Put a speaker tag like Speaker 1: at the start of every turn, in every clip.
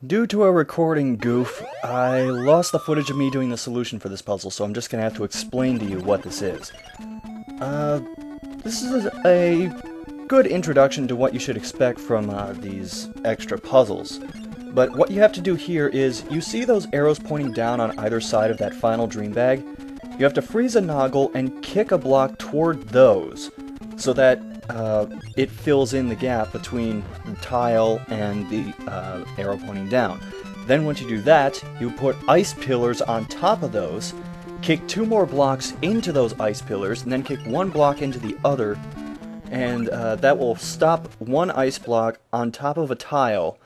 Speaker 1: Due to a recording goof, I lost the footage of me doing the solution for this puzzle, so I'm just going to have to explain to you what this is. This is a good introduction to what you should expect from these extra puzzles. But what you have to do here is, you see those arrows pointing down on either side of that final dream bag? You have to freeze a noggle and kick a block toward those, so that it fills in the gap between the tile and the arrow pointing down. Then once you do that, you put ice pillars on top of those, kick 2 more blocks into those ice pillars, and then kick 1 block into the other, and that will stop 1 ice block on top of a tile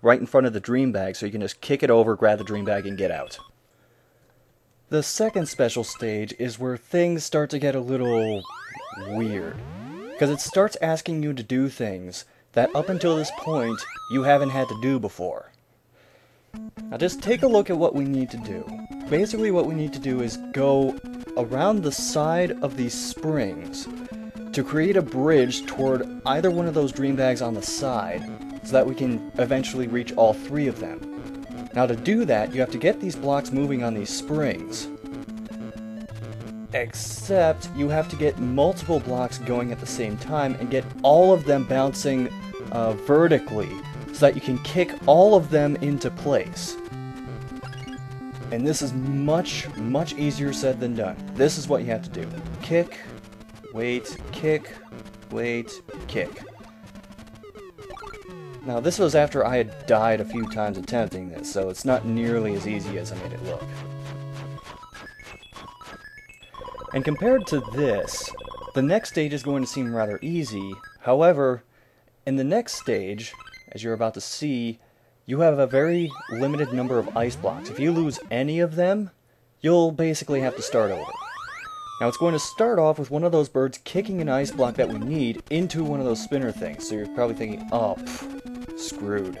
Speaker 1: right in front of the dream bag, so you can just kick it over, grab the dream bag, and get out. The second special stage is where things start to get a little weird, because it starts asking you to do things that up until this point you haven't had to do before. Now just take a look at what we need to do. Basically what we need to do is go around the side of these springs to create a bridge toward either one of those dream bags on the side, so that we can eventually reach all 3 of them. Now to do that, you have to get these blocks moving on these springs. Except you have to get multiple blocks going at the same time and get all of them bouncing vertically, so that you can kick all of them into place. And this is much easier said than done. This is what you have to do. Kick, wait, kick, wait, kick. Now this was after I had died a few times attempting this, so it's not nearly as easy as I made it look. And compared to this, the next stage is going to seem rather easy. However, in the next stage, as you're about to see, you have a very limited number of ice blocks. If you lose any of them, you'll basically have to start over. Now it's going to start off with one of those birds kicking an ice block that we need into one of those spinner things. So you're probably thinking, oh, screwed.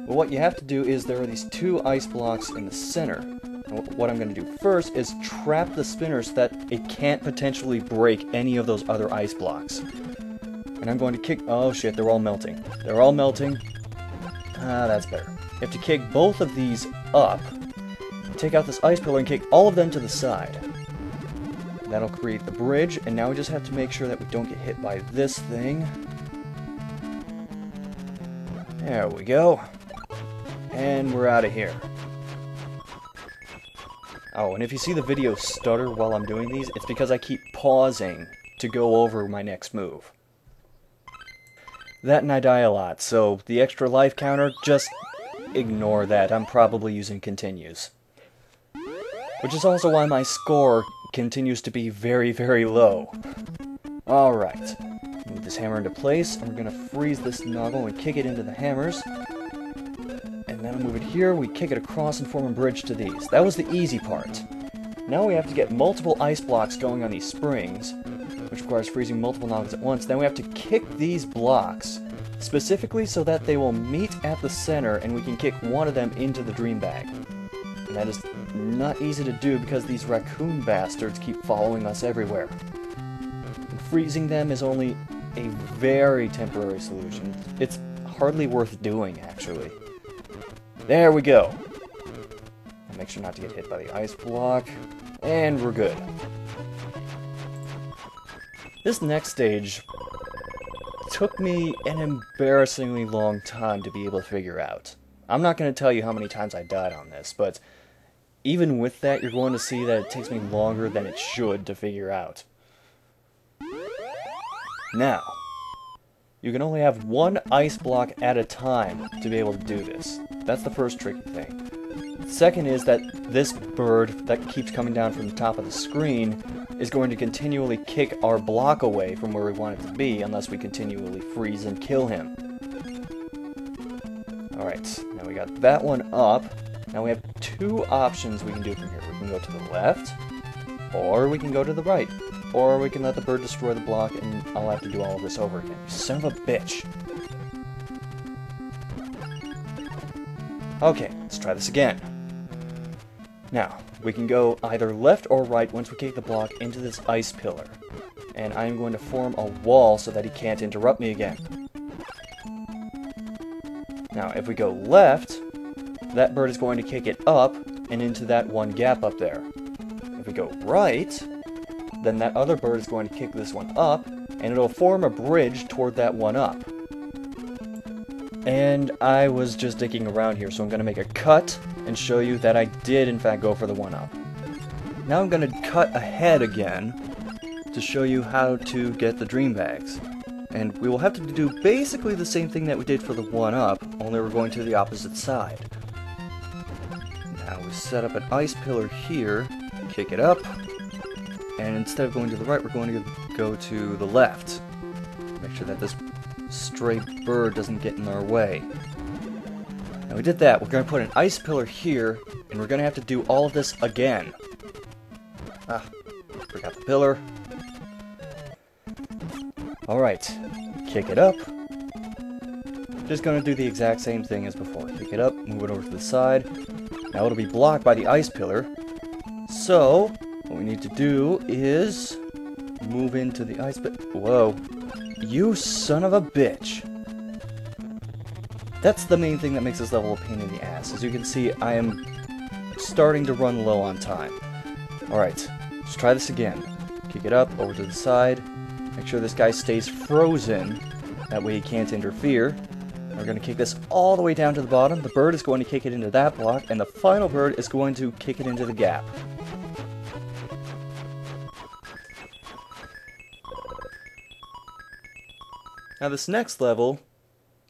Speaker 1: But what you have to do is there are these 2 ice blocks in the center. And what I'm going to do first is trap the spinner so that it can't potentially break any of those other ice blocks. And I'm going to kick... oh shit, they're all melting. They're all melting. That's better. You have to kick both of these up, take out this ice pillar and kick all of them to the side. That'll create the bridge, and now we just have to make sure that we don't get hit by this thing. There we go. And we're out of here. Oh, and if you see the video stutter while I'm doing these, it's because I keep pausing to go over my next move. That and I die a lot, so the extra life counter, just ignore that. I'm probably using continues. Which is also why my score continues to be very low. Alright. Move this hammer into place, and we're going to freeze this noggle and kick it into the hammers. And then I'll move it here, we kick it across and form a bridge to these. That was the easy part. Now we have to get multiple ice blocks going on these springs, which requires freezing multiple noggles at once. Then we have to kick these blocks, specifically so that they will meet at the center and we can kick one of them into the dream bag. And that is not easy to do because these raccoon bastards keep following us everywhere. And freezing them is only a very temporary solution. It's hardly worth doing, actually. There we go. And make sure not to get hit by the ice block. And we're good. This next stage took me an embarrassingly long time to be able to figure out. I'm not going to tell you how many times I died on this, but even with that, you're going to see that it takes me longer than it should to figure out. Now, you can only have 1 ice block at a time to be able to do this. That's the first tricky thing. Second is that this bird that keeps coming down from the top of the screen is going to continually kick our block away from where we want it to be unless we continually freeze and kill him. Alright, now we got that one up. Now we have 2 options we can do from here. We can go to the left, or we can go to the right. Or we can let the bird destroy the block and I'll have to do all of this over again. Son of a bitch. Okay, let's try this again. Now, we can go either left or right once we kick the block into this ice pillar. And I'm going to form a wall so that he can't interrupt me again. Now, if we go left, that bird is going to kick it up and into that one gap up there. If we go right, then that other bird is going to kick this one up, and it'll form a bridge toward that one up. And I was just digging around here, so I'm going to make a cut and show you that I did in fact go for the one up. Now I'm going to cut ahead again to show you how to get the dream bags. And we will have to do basically the same thing that we did for the one up, only we're going to the opposite side. Now we set up an ice pillar here, kick it up, and instead of going to the right, we're going to go to the left. Make sure that this stray bird doesn't get in our way. Now we did that. We're going to put an ice pillar here, and we're going to have to do all of this again. Ah, forgot the pillar. Alright, kick it up. Just going to do the exact same thing as before. Kick it up, move it over to the side. Now it'll be blocked by the ice pillar. So, what we need to do is move into the ice pillar. Whoa. You son of a bitch. That's the main thing that makes this level a pain in the ass. As you can see, I am starting to run low on time. Alright, let's try this again. Kick it up, over to the side. Make sure this guy stays frozen. That way he can't interfere. We're going to kick this all the way down to the bottom. The bird is going to kick it into that block, and the final bird is going to kick it into the gap. Now this next level,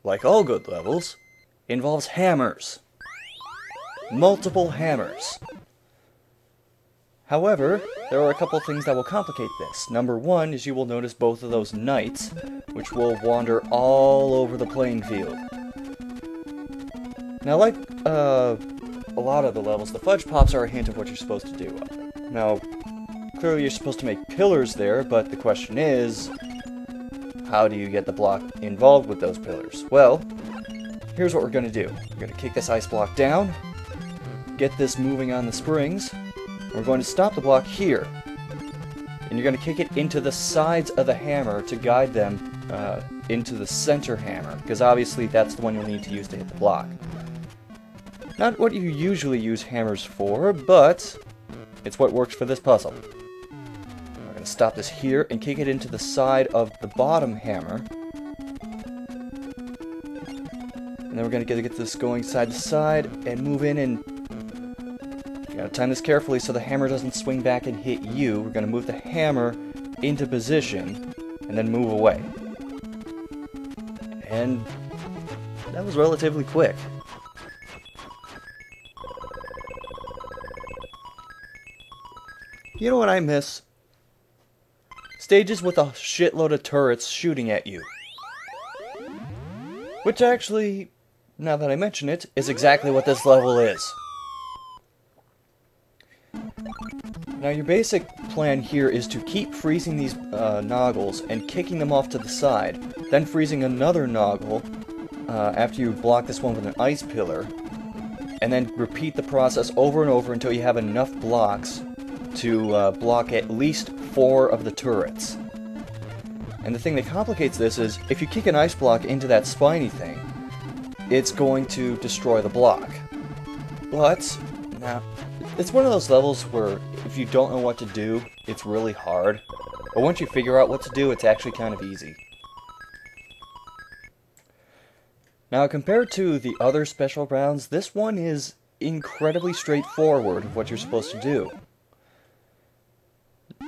Speaker 1: like all good levels, involves hammers. Multiple hammers. However, there are a couple things that will complicate this. Number one is you will notice both of those knights, which will wander all over the playing field. Now, like a lot of the levels, the fudge pops are a hint of what you're supposed to do. Now, clearly you're supposed to make pillars there, but the question is, how do you get the block involved with those pillars? Well, here's what we're going to do. We're going to kick this ice block down, get this moving on the springs. We're going to stop the block here, and you're going to kick it into the sides of the hammer to guide them into the center hammer, because obviously that's the one you'll need to use to hit the block. Not what you usually use hammers for, but it's what works for this puzzle. We're going to stop this here and kick it into the side of the bottom hammer. And then we're going to get this going side to side and move in, and you gotta time this carefully so the hammer doesn't swing back and hit you. We're gonna move the hammer into position and then move away. And that was relatively quick. You know what I miss? Stages with a shitload of turrets shooting at you. Which actually, now that I mention it, is exactly what this level is. Now your basic plan here is to keep freezing these noggles and kicking them off to the side, then freezing another noggle after you block this one with an ice pillar, and then repeat the process over and over until you have enough blocks to block at least 4 of the turrets. And the thing that complicates this is, if you kick an ice block into that spiny thing, it's going to destroy the block. But, now, it's one of those levels where if you don't know what to do, it's really hard. But once you figure out what to do, it's actually kind of easy. Now, compared to the other special rounds, this one is incredibly straightforward of what you're supposed to do.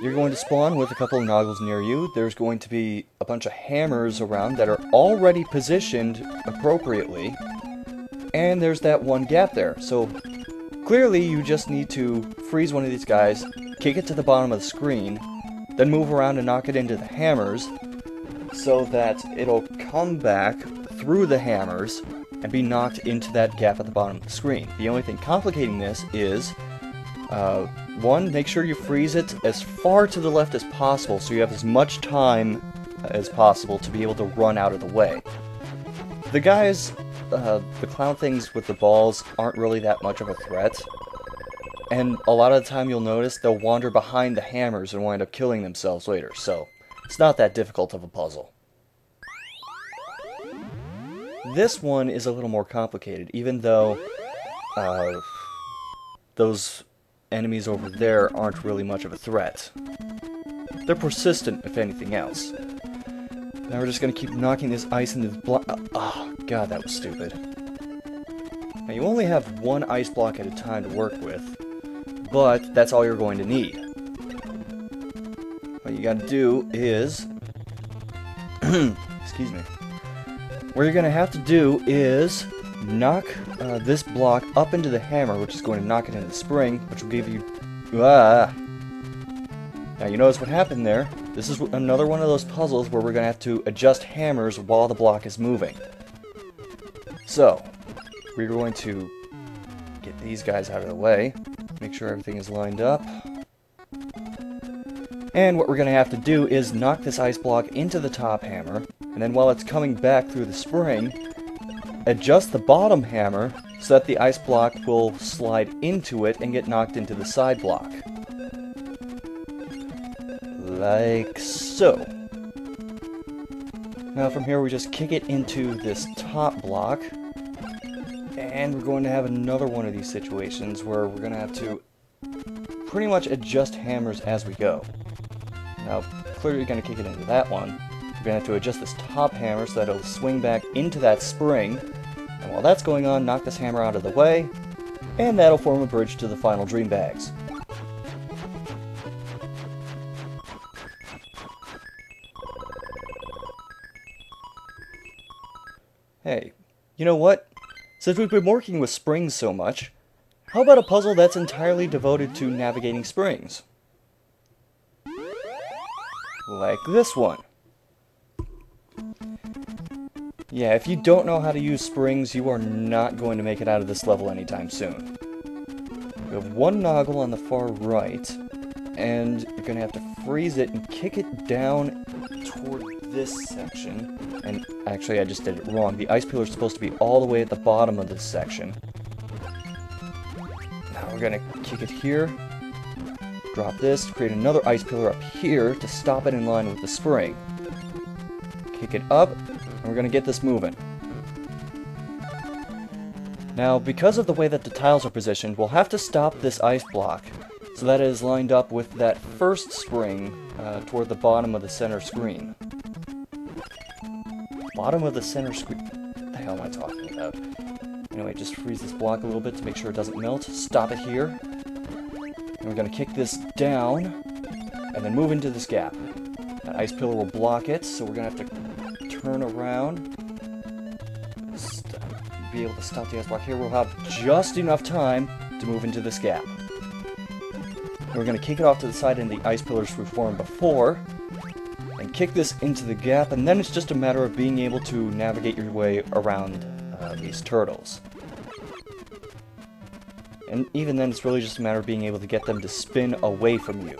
Speaker 1: You're going to spawn with a couple of noggles near you. There's going to be a bunch of hammers around that are already positioned appropriately. And there's that one gap there. So clearly you just need to freeze one of these guys, kick it to the bottom of the screen, then move around and knock it into the hammers so that it'll come back through the hammers and be knocked into that gap at the bottom of the screen. The only thing complicating this is, one, make sure you freeze it as far to the left as possible so you have as much time as possible to be able to run out of the way. The guys, the clown things with the balls aren't really that much of a threat. And a lot of the time you'll notice they'll wander behind the hammers and wind up killing themselves later, so it's not that difficult of a puzzle. This one is a little more complicated, even though those enemies over there aren't really much of a threat. They're persistent, if anything else. Now we're just going to keep knocking this ice into the block. Oh, God, that was stupid. Now you only have one ice block at a time to work with, but that's all you're going to need. What you got to do is... excuse me. What you're going to have to do is knock this block up into the hammer, which is going to knock it into the spring, which will give you... Now you notice what happened there. This is another one of those puzzles where we're going to have to adjust hammers while the block is moving. So, we're going to get these guys out of the way, make sure everything is lined up. And what we're going to have to do is knock this ice block into the top hammer, and then while it's coming back through the spring, adjust the bottom hammer so that the ice block will slide into it and get knocked into the side block. Like so. Now from here we just kick it into this top block, and we're going to have another one of these situations where we're going to have to pretty much adjust hammers as we go. Now clearly you're going to kick it into that one. We're going to have to adjust this top hammer so that it'll swing back into that spring, and while that's going on, knock this hammer out of the way, and that'll form a bridge to the final dream bags. Hey, you know what? Since we've been working with springs so much, how about a puzzle that's entirely devoted to navigating springs? Like this one. Yeah, if you don't know how to use springs, you are not going to make it out of this level anytime soon. You have one noggle on the far right, and you're going to have to freeze it and kick it down toward this section. And actually, I just did it wrong. The ice peeler is supposed to be all the way at the bottom of this section. Now we're going to kick it here. Drop this, create another ice peeler up here to stop it in line with the spring. Kick it up, and we're going to get this moving. Now, because of the way that the tiles are positioned, we'll have to stop this ice block so that it is lined up with that first spring toward the bottom of the center screen. Bottom of the center screen. What the hell am I talking about? Anyway, just freeze this block a little bit to make sure it doesn't melt. Stop it here. And we're going to kick this down and then move into this gap. That ice pillar will block it, so we're going to have to turn around. Be able to stop the ice block here. We'll have just enough time to move into this gap. And we're going to kick it off to the side in the ice pillars we formed before. And kick this into the gap, and then it's just a matter of being able to navigate your way around these turtles. And even then, it's really just a matter of being able to get them to spin away from you.